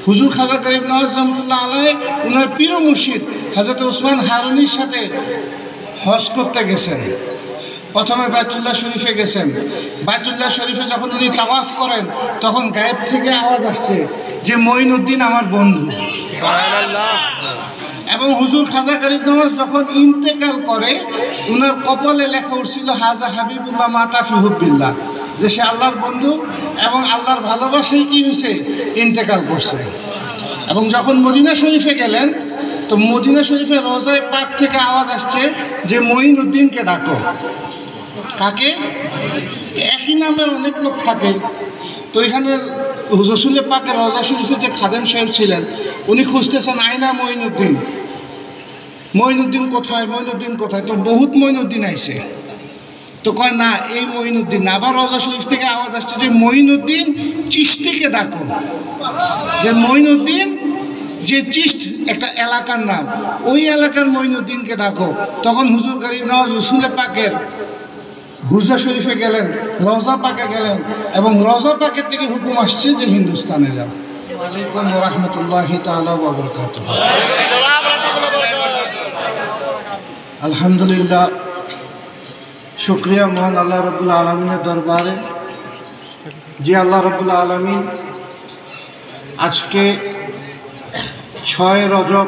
হুজুর খাজা গরিব নওয়াজ রহমতুল্লাহ আলাইহি উনার পীর ও মুর্শিদ হযরত ওসমান হারুনির সাথে হজ করতে গেছেন। প্রথমে বাইতুল্লাহ শরীফে গেছেন। বাইতুল্লাহ শরীফে যখন উনি তাওয়াফ করেন তখন গায়েব থেকে আওয়াজ আসছে যে মঈনুদ্দিন আমার বন্ধু। এবং হুজুর খাজা গরিব নওয়াজ যখন ইন্তেকাল করে উনার কপালে লেখা উঠছিল হাজা হাবিবুল্লাহ মাতা ফি হুব্বিল্লাহ, যে সে আল্লাহর বন্ধু এবং আল্লাহর ভালোবাসায় কি হয়েছে ইন্তেকাল করছে। এবং যখন মদিনা শরীফে গেলেন তো মদিনা শরীফে রওজায়ে পাক থেকে আওয়াজ আসছে যে মঈনুদ্দিনকে ডাকো। কাকে? একই নামের অনেক লোক থাকে। তো এখানে রসুলের পাকের রওজা শরীফে যে খাদেম সাহেব ছিলেন উনি খুঁজতেছেন আয়না মঈনুদ্দিন, মঈনুদ্দিন কোথায়, মঈনুদ্দিন কোথায়। তো বহুত মঈনুদ্দিন আইছে। তো কয় না এই মঈনুদ্দিন না। আবার রওজা শরীফ থেকে আওয়াজ আসছে যে মঈনুদ্দিন চিশতিকে ডাকো। যে মঈনুদ্দিন যে চিশত একটা এলাকার নাম, ওই এলাকার মঈনুদ্দিনকে ডাকো। তখন হুজুর গরিব নওয়াজ রসুলের পাকের গুরজা শরীফে গেলেন, রওজা পাকে গেলেন এবং রওজা পাকের থেকে হুকুম আসছে যে হিন্দুস্তানে যাও। ওয়ালাইকুম ওয়া রাহমাতুল্লাহি তাআলা ওয়া বারাকাতুহু। আলহামদুলিল্লাহ, শুকরিয়া মহান আল্লাহ রাব্বুল আলামিনের দরবারে যে আল্লাহ রাব্বুল আলামিন আজকে 6 রজব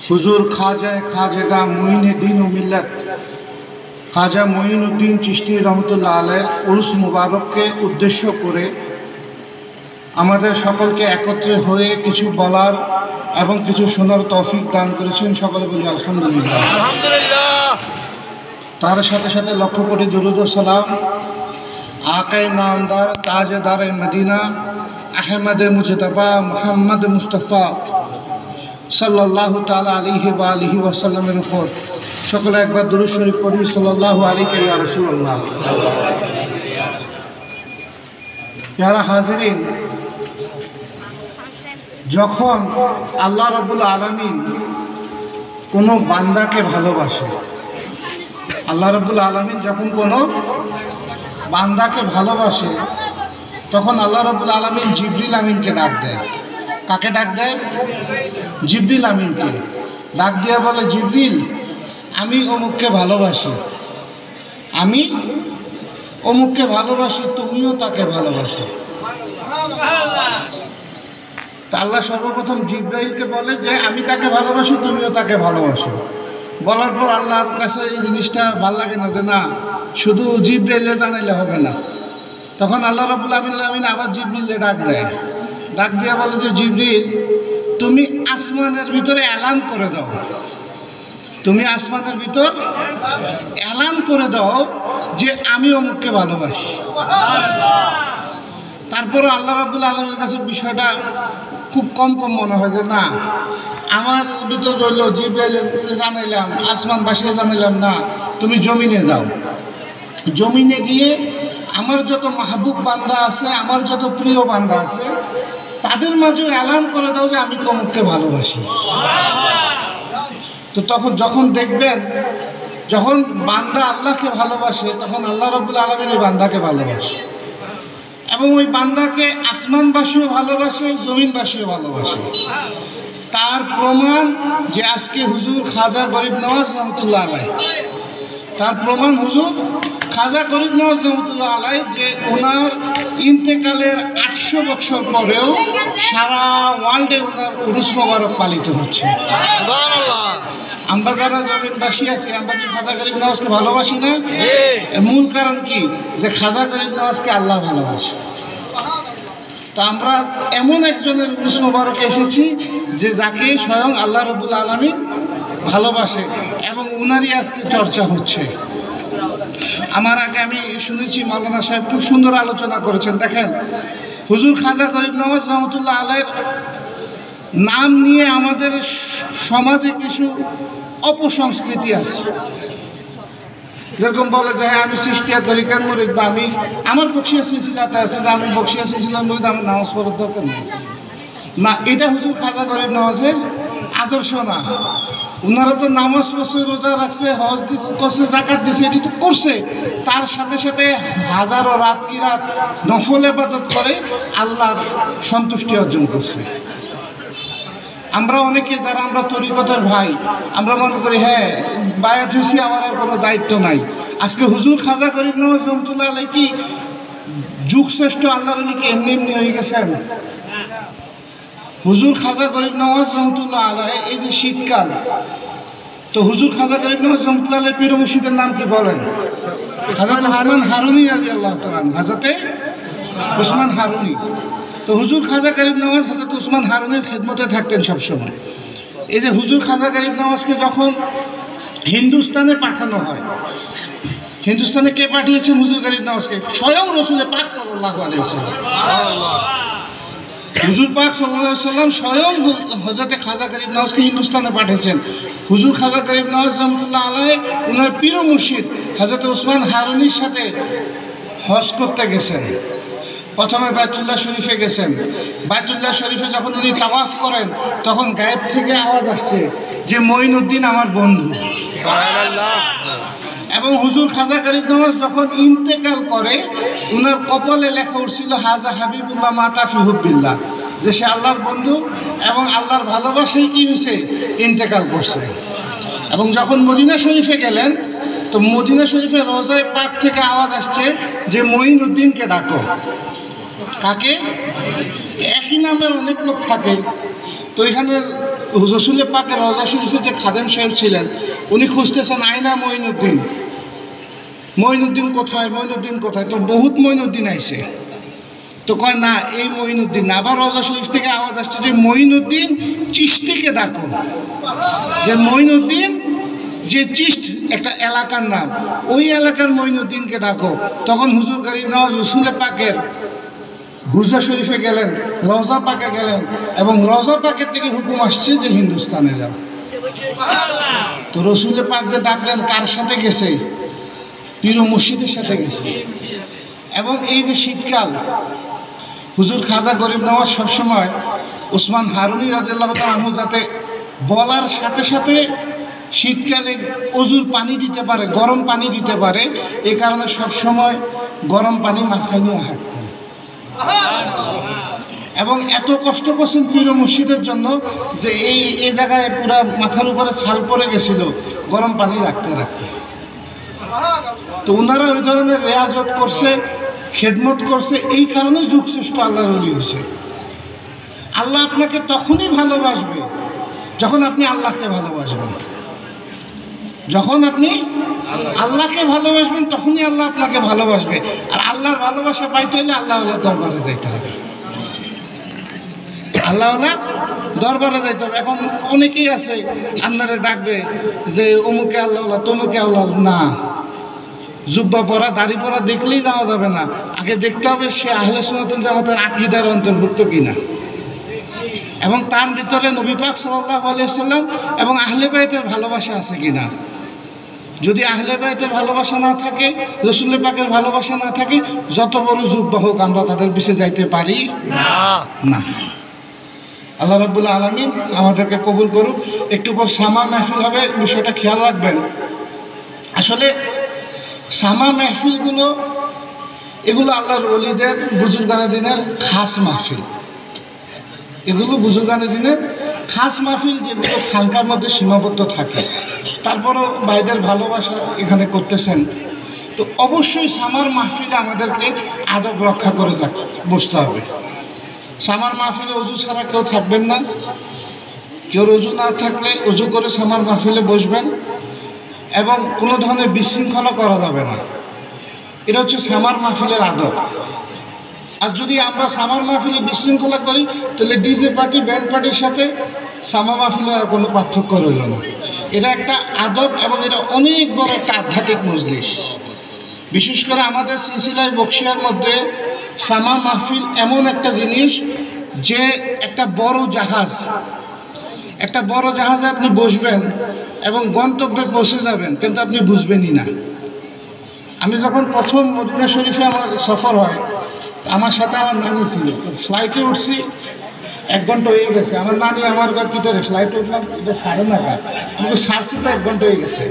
হুজুর খাজা মুঈনুদ্দিন ও মিল্লাত খাজা মঈনুদ্দিন চিশতি রহমতুল্লাহ আলাইহির উরুস মুবারককে উদ্দেশ্য করে আমাদের সকলকে একত্রে হয়ে কিছু বলার এবং কিছু শোনার তৌফিক দান করেছেন। সকলে বলি আলহামদুলিল্লাহ। তার সাথে সাথে লক্ষ কোটি দুরূদ ও সালাম আকায়ে নামদার তাজদার মদিনা আহমদ মুজতবা মুহাম্মদ মুস্তাফা সাল্লাল্লাহু তাআলা আলাইহি ওয়া আলিহি ওয়াসাল্লামের উপর সকলে একবার দুরূদ শরীফ পড়ি। সাল্লাল্লাহু আলাইহি ইয়া রাসূলুল্লাহ। যারা হাজিরিন, যখন আল্লাহ রাব্বুল আলামিন কোনো বান্দাকে ভালোবাসে, আল্লাহ রাব্বুল আলামিন যখন কোনো বান্দাকে ভালোবাসে তখন আল্লাহ রাব্বুল আলামিন জিবরিল আমিনকে ডাক দেয়। কাকে ডাক দেয়? জিবরিল আমিনকে ডাক দিয়ে বলে, জিবরিল আমি অমুককে ভালোবাসি, আমি অমুককে ভালোবাসি, তুমিও তাকে ভালোবাসো। তা আল্লাহ সর্বপ্রথম জিবরাইলকে বলে যে আমি তাকে ভালোবাসি, তুমিও তাকে ভালোবাসো। বলার পর আল্লাহর কাছে এই জিনিসটা ভাল লাগে না যে না শুধু জিবরাইলে জানাইলে হবে না। তখন আল্লাহ রাব্বুল আলামিন আবার জিবরিলে ডাক দেয়। ডাক দিয়ে বলে যে জিবরিল তুমি আসমানের ভিতরে এলান করে দাও, তুমি আসমানের ভিতর এলান করে দাও যে আমি অমুককে ভালোবাসি। তারপরে আল্লাহ রাব্বুল আলামিনের কাছে বিষয়টা খুব কম মনে হয় যে না আমার ভিতর রইল, জিবরাইলের জানাইলাম, আসমানবাসীকে জানাইলাম, না তুমি জমিনে যাও। জমিনে গিয়ে আমার যত মাহবুব বান্দা আছে, আমার যত প্রিয় বান্দা আছে তাদের মাঝে এলান করে দাও যে আমি অমুককে ভালোবাসি। তো তখন যখন দেখবেন যখন বান্দা আল্লাহকে ভালোবাসে তখন আল্লাহ রাব্বুল আলামিন ওই বান্দাকে ভালোবাসে এবং ওই বান্দাকে আসমানবাসীও ভালোবাসে, জমিনবাসীও ভালোবাসে। তার প্রমাণ যে আজকে হুজুর খাজা গরিব নওয়াজ রহমতুল্লাহ আলাইহি, তার প্রমাণ হুজুর খাজা গরিব নওয়াজ রহমতুল্লাহ আলাইহি যে ওনার ইন্তেকালের 800 বছর পরেও সারা ওয়ার্ল্ডে ওনার উরুস মোবারক পালিত হচ্ছে। সুবহানাল্লাহ। আমরা যারা জমিনবাসী আছি আমরা কি খাজা গরিব নওয়াজকে ভালোবাসি না? এর মূল কারণ কি? যে খাজা গরিব নওয়াজকে আল্লাহ ভালোবাসে। তা আমরা এমন একজনের উরুস মোবারকে এসেছি যে যাকে স্বয়ং আল্লাহ রাব্বুল আলামিন ভালোবাসে এবং উনারই আজকে চর্চা হচ্ছে। আমার আগে আমি শুনেছি মাওলানা সাহেব খুব সুন্দর আলোচনা করেছেন। দেখেন হুজুর খাজা গরিব নওয়াজ রহমতুল্লাহ আলাইহির নাম নিয়ে আমাদের সমাজে কিছু অপসংস্কৃতি আছে। যেরকম বলে যে আমি সৃষ্টিয়া তরিকার মুরিদ বা আমি আমার বকশিয়া সিলসিলাতে আছে যে আমি বকশিয়া সিলসিলার মুরিদ, আমার নামাজ পড়ার দরকার নেই। না, এটা হুজুর খাজা গরিব নওয়াজের আদর্শ না। ওনারা তো নামাজ পড়ছে, রোজা রাখছে, হজ করছে, জাকাত দিছে, এটি তো করছে। তার সাথে সাথে হাজারো রাত কি রাত নফল ইবাদত করে আল্লাহর সন্তুষ্টি অর্জন করছে। আমরা অনেকে যারা আমরা তরিকতের ভাই, আমরা মনে করি হ্যাঁ বায়াত হয়েছি, আমার আর কোনো দায়িত্ব নাই। আজকে হুজুর খাজা গরিব নওয়াজ রহমতুল্লাহ আলাইহি কি যুগ শ্রেষ্ঠ আল্লাহর ওলি কি এমনি এমনি হয়ে গেছেন? হুজুর খাজা গরিব নওয়াজ রহমতুল্লাহ আলাইহি, এই যে শীতকাল, তো হুজুর খাজা গরিব নওয়াজ রহমতুল্লাহ আলাইহি পীর মুর্শিদের নাম কি বলেন? হযরত উসমান হারুনি রাদিয়াল্লাহু তাআলা, হযরতে উসমান হারুনি। তো হুজুর খাজা গরিব নওয়াজ হযরত উসমান হারুনির খেদমতে থাকতেন সবসময়। এই যে হুজুর খাজা গরিব নওয়াজকে যখন হিন্দুস্তানে পাঠানো হয়, হিন্দুস্তানে কে পাঠিয়েছেন হুজুর গরিব নওয়াজকে? স্বয়ং রাসূল পাক সাল্লাল্লাহু আলাইহি ওয়াসাল্লাম। হুজুর পাক সাল্লাল্লাহু আলাইহি ওয়াসাল্লাম স্বয়ং হযরত খাজা গরিব নওয়াজকে হিন্দুস্তানে পাঠিয়েছেন। হুজুর খাজা গরিব নওয়াজ রহমতুল্লাহ আলাইহি উনার পীর ও মুর্শিদ হযরত উসমান হারুনির সাথে হজ করতে গেছেন। প্রথমে বাইতুল্লাহ শরীফে গেছেন। বাইতুল্লাহ শরীফে যখন উনি তাওয়াফ করেন, তখন গায়েব থেকে আওয়াজ আসছে যে মঈনুদ্দিন আমার বন্ধু। এবং হুজুর খাজা গরিব নওয়াজ যখন ইন্তেকাল করে, উনার কপালে লেখা উঠছিল হাজা হাবিবুল্লাহ মাতা ফি হুব্বিল্লাহ, যে সে আল্লাহর বন্ধু এবং আল্লাহর ভালোবাসায় কি হয়েছে, ইন্তেকাল করছে। এবং যখন মদিনা শরীফে গেলেন, তো মদিনা শরীফে রোজায় পাক থেকে আওয়াজ আসছে যে মঈনুদ্দিনকে ডাকো। কাকে? একই নামের অনেক লোক থাকে। তো এখানে রাসূল পাকের রওজা শরীফে যে খাদেম সাহেব ছিলেন, উনি খুঁজতেছেন আয়না মঈনুদ্দিন, মঈনুদ্দিন কোথায়, মঈনুদ্দিন কোথায়? তো বহুত মঈনুদ্দিন আইছে। তো কয় না, এই মঈনুদ্দিন না। আবার রওজা শরীফ থেকে আওয়াজ আসছে যে মঈনুদ্দিন চিশতিকে ডাকো। যে মঈনুদ্দিন, যে চিশত একটা এলাকার নাম, ওই এলাকার মঈনুদ্দিনকে ডাকো। তখন হুজুর গরিব নওয়াজ রাসূল পাকের গুরজা শরীফে গেলেন, রওজা পাকে গেলেন, এবং রওজা পাকের থেকে হুকুম আসছে যে হিন্দুস্তানে যাও। তো রাসূল পাক যে ডাকলেন, কার সাথে গেছে? পীর ও মুর্শিদের সাথে গেছে। এবং এই যে শীতকাল, হুজুর খাজা গরিব নওয়াজ সবসময় উসমান হারুনি রাদিয়াল্লাহু তাআলা আনহু যাতে বলার সাথে সাথে শীতকালে অজুর পানি দিতে পারে, গরম পানি দিতে পারে, এই কারণে সবসময় গরম পানি মাথায় নিয়ে হাঁটতেন। এবং এত কষ্ট করছেন পীর ও মুর্শিদের জন্য যে এই জায়গায় পুরা মাথার উপরে ছাল পড়ে গেছিল গরম পানি রাখতে রাখতে। তো ওনারা ওই ধরনের রেয়াজত করছে, খেদমত করছে, এই কারণে যুগশ্রেষ্ঠ আল্লাহর ওলি হয়েছে। আল্লাহ আপনাকে তখনই ভালোবাসবে যখন আপনি আল্লাহকে ভালোবাসবেন। যখন আপনি আল্লাহকে ভালোবাসবেন, তখনই আল্লাহ আপনাকে ভালোবাসবে। আর আল্লাহর ভালোবাসা পাইতে হলে আল্লাহওয়ালার দরবারে যাইতে হবে, আল্লাহওয়ালার দরবারে যাইতে হবে। এখন অনেকেই আছে আপনারা ডাকবে যে অমুকে আল্লাহওয়ালা, তমুকে আল্লাহ। না, জুব্বা পরা, দাড়ি পরা দেখলেই যাওয়া যাবে না। আগে দেখতে হবে সে আহলে সুন্নাতুল জামাতের আকীদার অন্তর্ভুক্ত কিনা, এবং তার ভিতরে নবী পাক সাল্লাল্লাহু আলাইহি ওয়াসাল্লাম এবং আহলে বাইতের ভালোবাসা আছে কিনা। যদি আহলে বাইতের ভালোবাসা না থাকে, রাসূল পাকের ভালোবাসা না থাকে, যত বড় জুব্বা হোক আমরা তাদের পিছে যাইতে পারি না। আল্লাহ রাব্বুল আলামিন আমাদেরকে কবুল করুক। একটু পর সামা মাহফিল হবে, বিষয়টা খেয়াল রাখবেন। আসলে সামা মাহফিলগুলো, এগুলো আল্লাহর ওলিদের বুজুর্গানে দিনের খাস মাহফিল। এগুলো বুজুর্গানে দিনের খাস মাহফিল, যেগুলো খানকার মধ্যে সীমাবদ্ধ থাকে। তারপরও ভাইদের ভালোবাসা এখানে করতেছেন। তো অবশ্যই সামার মাহফিলে আমাদেরকে আদব রক্ষা করে বসতে হবে। সামার মাহফিলে অজু ছাড়া কেউ থাকবেন না। কেউ অজু না থাকলে অজু করে সামার মাহফিলে বসবেন, এবং কোনো ধরনের বিশৃঙ্খলা করা যাবে না। এটা হচ্ছে সামার মাহফিলের আদব। আর যদি আমরা সামার মাহফিলে বিশৃঙ্খলা করি, তাহলে ডিজে পার্টি, ব্যান্ড পার্টির সাথে সামার মাহফিলের আর কোনো পার্থক্য রইল না। এটা একটা আদব, এবং এটা অনেক বড় একটা আধ্যাত্মিক মজলিস। বিশেষ করে আমাদের সিলসিলায় বকশিয়ার মধ্যে সামা মাহফিল এমন একটা জিনিস যে একটা বড় জাহাজ, একটা বড় জাহাজে আপনি বসবেন এবং গন্তব্যে পৌঁছে যাবেন, কিন্তু আপনি বুঝবেনই না। আমি যখন প্রথম মদিনা শরীফে আমার সফর হয়, আমার সাথে আমার নানি ছিল, ফ্লাইটে উঠছি 1 ঘন্টা হয়ে গেছে। আমার নানি আমার ঘর ভিতরে ফ্লাইট উঠলাম, এটা সাড়ে না কার কিন্তু সারছি তো 1 ঘন্টা হয়ে গেছে।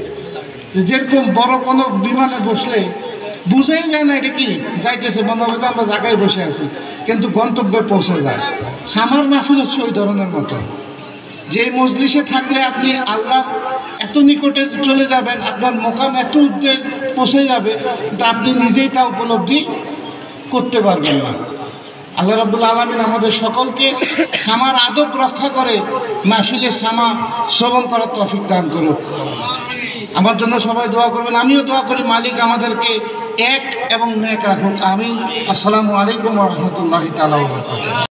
যেরকম বড় কোনো বিমানে বসলে বুঝেই যায় না এটা কি যাইতেছে, মনে হবে যে আমরা জায়গায় বসে আছি, কিন্তু গন্তব্যে পৌঁছে যায়। সামার মাহফিল হচ্ছে ওই ধরনের মতো, যে মজলিসে থাকলে আপনি আল্লাহর এত নিকটে চলে যাবেন, আপনার মোকাম এত উদ্দে পৌঁছে যাবে, কিন্তু আপনি নিজেই তা উপলব্ধি করতে পারবেন না। আল্লাহ রাব্বুল আলামিন আমাদের সকলকে সামার আদব রক্ষা করে মাহফিলের সামা শ্রবণ করার তৌফিক দান করুক। আমার জন্য সবাই দোয়া করবেন, আমিও দোয়া করি মালিক আমাদেরকে এক এবং নেক রাখুক। আমিন। আসসালামু আলাইকুম ওয়া রাহমাতুল্লাহি তাআলা ওয়া বারাকাতুহু।